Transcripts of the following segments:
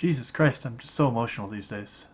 Jesus Christ, I'm just so emotional these days.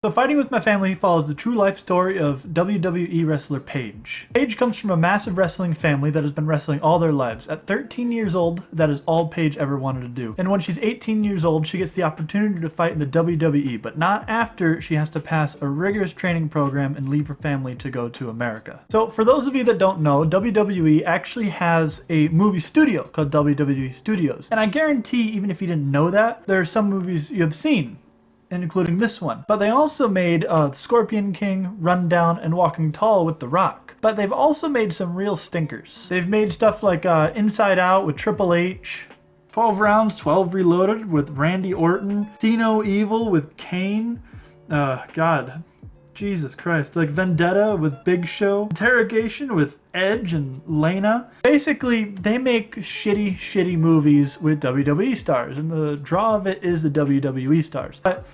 So Fighting With My Family follows the true life story of WWE wrestler Paige. Paige comes from a massive wrestling family that has been wrestling all their lives. At 13 years old, that is all Paige ever wanted to do. And when she's 18 years old, she gets the opportunity to fight in the WWE, but not after she has to pass a rigorous training program and leave her family to go to America. So for those of you that don't know, WWE actually has a movie studio called WWE Studios. And I guarantee, even if you didn't know that, there are some movies you have seen, including this one. But they also made Scorpion King, Rundown, and Walking Tall with The Rock. But they've also made some real stinkers. They've made stuff like Inside Out with Triple H, 12 Rounds, 12 Reloaded with Randy Orton, See No Evil with Kane, God, Jesus Christ, like Vendetta with Big Show, Interrogation with Edge and Lana. Basically, they make shitty movies with WWE stars, and the draw of it is the WWE stars. But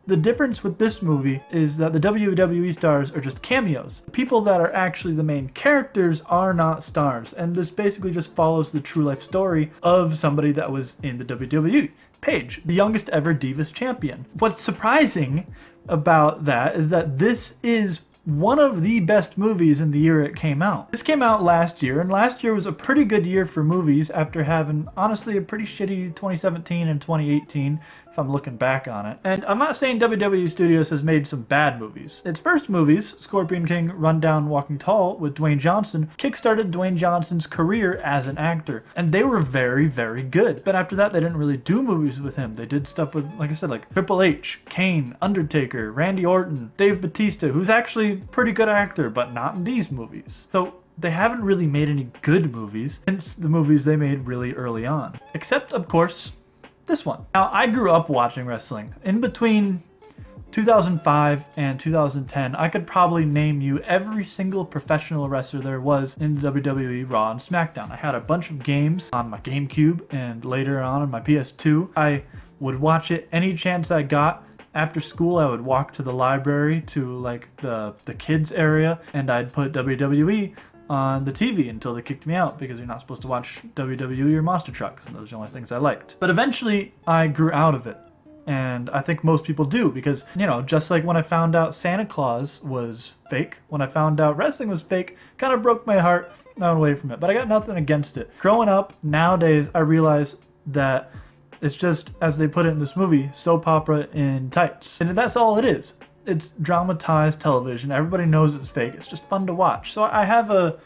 the difference with this movie is that the WWE stars are just cameos. The people that are actually the main characters are not stars, and this basically just follows the true life story of somebody that was in the WWE. Paige, the youngest ever Divas champion. What's surprising about that is that this is one of the best movies in the year it came out. This came out last year, and last year was a pretty good year for movies after having, honestly, a pretty shitty 2017 and 2018, if I'm looking back on it. And I'm not saying WWE Studios has made some bad movies. Its first movies, Scorpion King, Rundown, Walking Tall with Dwayne Johnson, kickstarted Dwayne Johnson's career as an actor. And they were very, very good. But after that, they didn't really do movies with him. They did stuff with, like I said, like Triple H, Kane, Undertaker, Randy Orton, Dave Bautista, who's actually a pretty good actor, but not in these movies. So they haven't really made any good movies since the movies they made really early on. Except, of course, this one. Now, I grew up watching wrestling. In between 2005 and 2010, I could probably name you every single professional wrestler there was in WWE Raw and SmackDown. I had a bunch of games on my GameCube and later on my PS2. I would watch it any chance I got. After school, I would walk to the library to like the kids area, and I'd put WWE on the TV until they kicked me out because you're not supposed to watch WWE or Monster Trucks, and those are the only things I liked. But eventually, I grew out of it. And I think most people do because, you know, just like when I found out Santa Claus was fake, when I found out wrestling was fake, kind of broke my heart, not away from it. But I got nothing against it. Growing up, nowadays, I realize that it's just, as they put it in this movie, soap opera in tights. And that's all it is. It's dramatized television. Everybody knows it's fake. It's just fun to watch. So I have a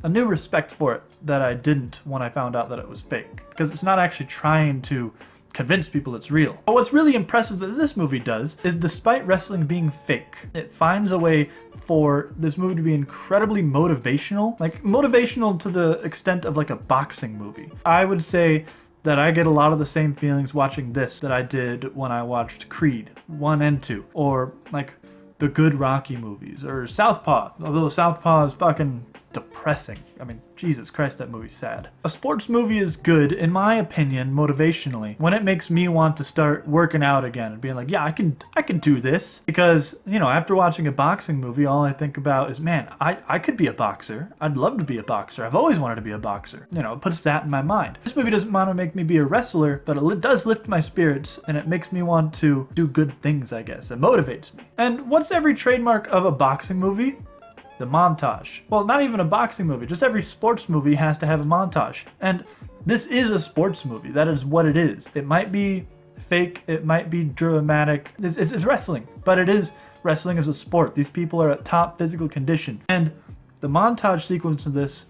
new respect for it that I didn't when I found out that it was fake. Because it's not actually trying to convince people it's real. But what's really impressive that this movie does is, despite wrestling being fake, it finds a way for this movie to be incredibly motivational. Like, motivational to the extent of like a boxing movie. I would say that I get a lot of the same feelings watching this that I did when I watched Creed 1 and 2, or like the good Rocky movies, or Southpaw, although Southpaw is fucking depressing. I mean, Jesus Christ, that movie's sad. A sports movie is good, in my opinion, motivationally, when it makes me want to start working out again and being like, yeah, I can do this. Because, you know, after watching a boxing movie, all I think about is, man, I could be a boxer. I'd love to be a boxer. I've always wanted to be a boxer. You know, it puts that in my mind. This movie doesn't want to make me be a wrestler, but it does lift my spirits, and it makes me want to do good things, I guess. It motivates me. And what's every trademark of a boxing movie? The montage. Well, not even a boxing movie, just every sports movie has to have a montage. And this is a sports movie. That is what it is. It might be fake, it might be dramatic. It's wrestling, but it is wrestling as a sport. These people are at top physical condition. And the montage sequence of this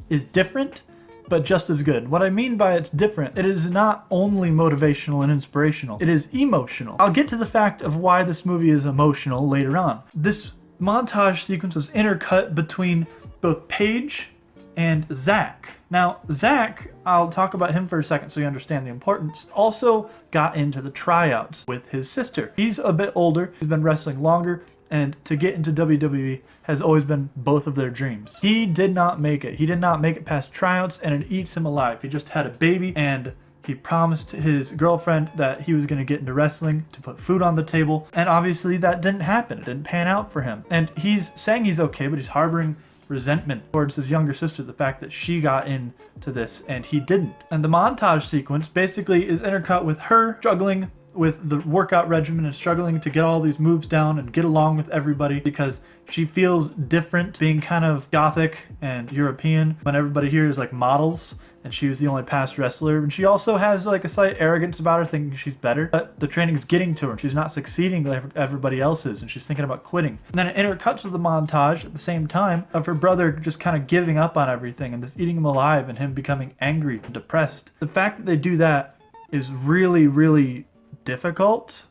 is different, but just as good. What I mean by it's different, it is not only motivational and inspirational, it is emotional. I'll get to the fact of why this movie is emotional later on. This montage sequence is intercut between both Paige and Zach. Now, Zach, I'll talk about him for a second so you understand the importance, also got into the tryouts with his sister. He's a bit older, he's been wrestling longer, and to get into WWE has always been both of their dreams. He did not make it. He did not make it past tryouts, and it eats him alive. He just had a baby, and He promised his girlfriend that he was going to get into wrestling to put food on the table, and obviously that didn't happen. It didn't pan out for him. And he's saying he's okay, but he's harboring resentment towards his younger sister, the fact that she got into this and he didn't. And the montage sequence basically is intercut with her struggling with the workout regimen and struggling to get all these moves down and get along with everybody because she feels different being kind of gothic and European when everybody here is like models and she was the only past wrestler. And she also has like a slight arrogance about her, thinking she's better, but the training's getting to her and she's not succeeding like everybody else is, and she's thinking about quitting. And then it intercuts with the montage at the same time of her brother just kind of giving up on everything and just eating him alive and him becoming angry and depressed. The fact that they do that is really, really difficult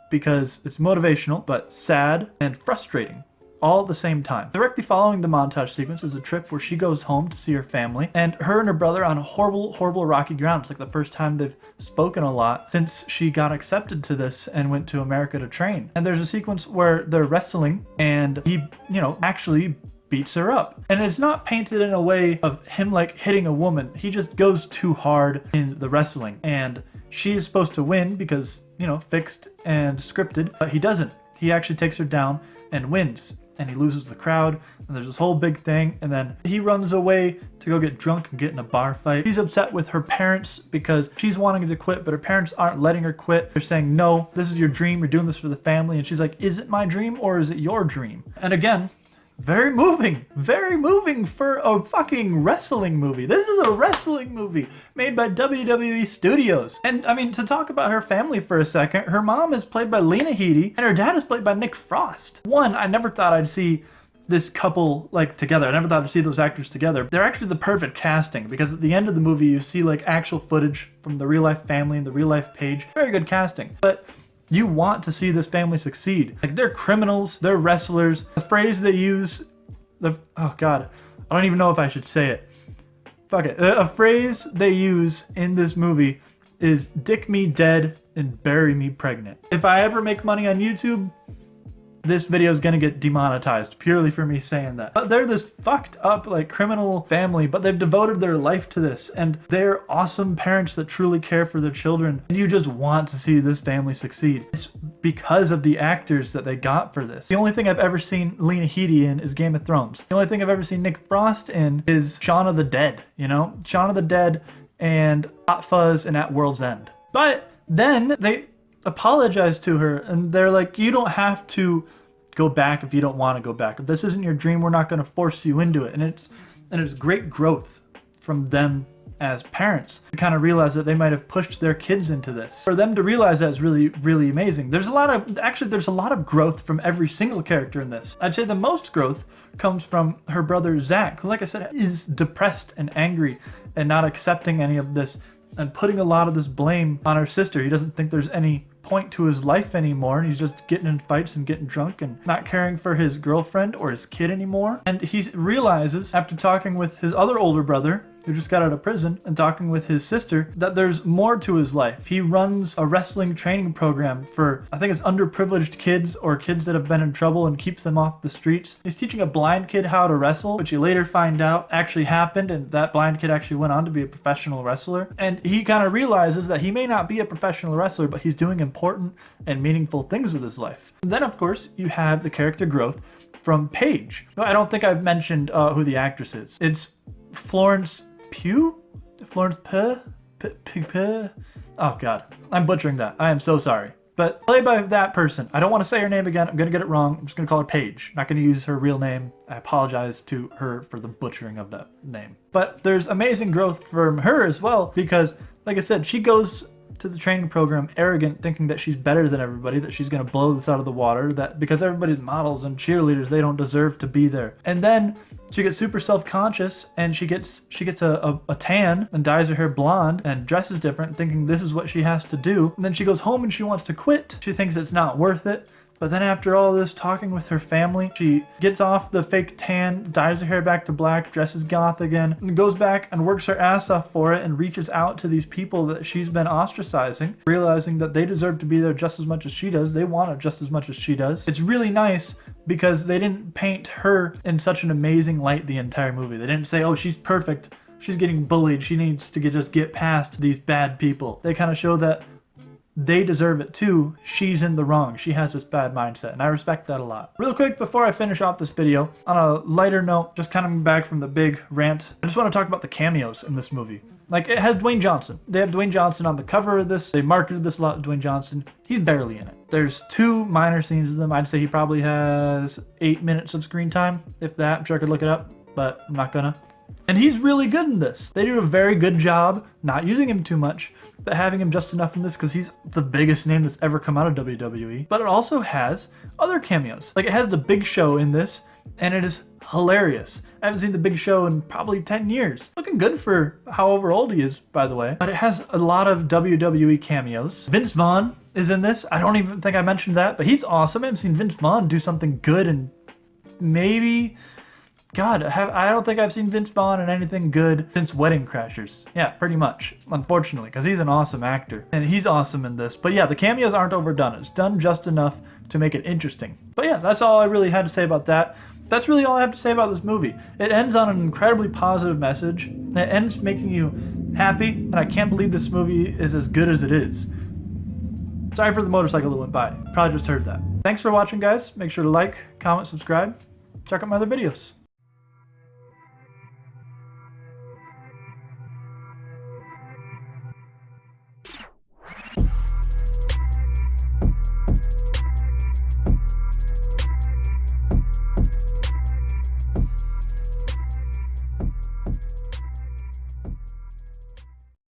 because it's motivational but sad and frustrating all at the same time. Directly following the montage sequence is a trip where she goes home to see her family, and her and her brother on horrible rocky ground. It's like the first time they've spoken a lot since she got accepted to this and went to America to train. And there's a sequence where they're wrestling and he, actually beats her up. And it's not painted in a way of him like hitting a woman. He just goes too hard in the wrestling. And she is supposed to win because, fixed and scripted, but he doesn't. He actually takes her down and wins. And he loses the crowd, and there's this whole big thing, and then he runs away to go get drunk and get in a bar fight. She's upset with her parents because she's wanting to quit, but her parents aren't letting her quit. They're saying, no, this is your dream, you're doing this for the family. And she's like, is it my dream or is it your dream? And again, very moving for a fucking wrestling movie. This is a wrestling movie made by WWE Studios. And I mean, to talk about her family for a second, her mom is played by Lena Headey and her dad is played by Nick Frost. One, I never thought I'd see this couple like together. I never thought I'd see those actors together. They're actually the perfect casting because at the end of the movie you see like actual footage from the real life family and the real life Paige. Very good casting. But you want to see this family succeed. Like, they're criminals, they're wrestlers. The phrase they use, oh God, I don't even know if I should say it. Fuck it. A phrase they use in this movie is dick me dead and bury me pregnant. If I ever make money on YouTube, this video is gonna get demonetized purely for me saying that. But they're this fucked up like criminal family, but they've devoted their life to this and they're awesome parents that truly care for their children. And you just want to see this family succeed. It's because of the actors that they got for this. The only thing I've ever seen Lena Headey in is Game of Thrones. The only thing I've ever seen Nick Frost in is Shaun of the Dead, Shaun of the Dead and Hot Fuzz and At World's End. But then they apologize to her and they're like, you don't have to go back if you don't want to go back. If this isn't your dream, we're not going to force you into it. And it's great growth from them as parents to kind of realize that they might have pushed their kids into this. For them to realize that is really, really amazing. There's a lot of growth from every single character in this. I'd say the most growth comes from her brother Zach, who, like I said, is depressed and angry and not accepting any of this and putting a lot of this blame on her sister. He doesn't think there's any point to his life anymore, and he's just getting in fights and getting drunk and not caring for his girlfriend or his kid anymore. And he realizes, after talking with his other older brother, who just got out of prison, and talking with his sister, that there's more to his life. He runs a wrestling training program for, I think it's underprivileged kids or kids that have been in trouble, and keeps them off the streets. He's teaching a blind kid how to wrestle, which you later find out actually happened, and that blind kid actually went on to be a professional wrestler. And he kind of realizes that he may not be a professional wrestler, but he's doing important and meaningful things with his life. And then, of course, you have the character growth from Paige. I don't think I've mentioned who the actress is. It's Florence Pugh? Florence Pugh? Oh God, I'm butchering that. I am so sorry. But played by that person. I don't want to say her name again. I'm going to get it wrong. I'm just going to call her Paige. Not going to use her real name. I apologize to her for the butchering of that name. But there's amazing growth from her as well because, like I said, she goes to the training program arrogant, thinking that she's better than everybody, that she's going to blow this out of the water, that because everybody's models and cheerleaders, they don't deserve to be there. And then she gets super self-conscious and she gets a tan and dyes her hair blonde and dresses different, thinking this is what she has to do. And then she goes home and she wants to quit. She thinks it's not worth it. But then after all this talking with her family, she gets off the fake tan, dyes her hair back to black, dresses goth again, and goes back and works her ass off for it and reaches out to these people that she's been ostracizing, realizing that they deserve to be there just as much as she does. They want it just as much as she does. It's really nice because they didn't paint her in such an amazing light the entire movie. They didn't say, oh, she's perfect she's getting bullied. She needs to just get past these bad people. They kind of show that they deserve it too. She's in the wrong. She has this bad mindset, and I respect that a lot. Real quick, before I finish off this video, on a lighter note, just coming back from the big rant, I just want to talk about the cameos in this movie. Like, it has Dwayne Johnson. They have Dwayne Johnson on the cover of this. They marketed this a lot, Dwayne Johnson. He's barely in it. There's 2 minor scenes of them. I'd say he probably has 8 minutes of screen time, if that. I'm sure I could look it up, but I'm not gonna. And he's really good in this. They do a very good job not using him too much, but having him just enough in this because he's the biggest name that's ever come out of WWE. But it also has other cameos. Like, it has the Big Show in this, and it is hilarious. I haven't seen the Big Show in probably 10 years. Looking good for however old he is, by the way. But it has a lot of WWE cameos. Vince Vaughn is in this. I don't even think I mentioned that, but he's awesome. I haven't seen Vince Vaughn do something good in maybe... God, I don't think I've seen Vince Vaughn in anything good since Wedding Crashers. Yeah, pretty much, unfortunately, because he's an awesome actor. And he's awesome in this. But yeah, the cameos aren't overdone. It's done just enough to make it interesting. But yeah, that's all I really had to say about that. That's really all I have to say about this movie. It ends on an incredibly positive message. It ends making you happy, and I can't believe this movie is as good as it is. Sorry for the motorcycle that went by. Probably just heard that. Thanks for watching, guys. Make sure to like, comment, subscribe. Check out my other videos.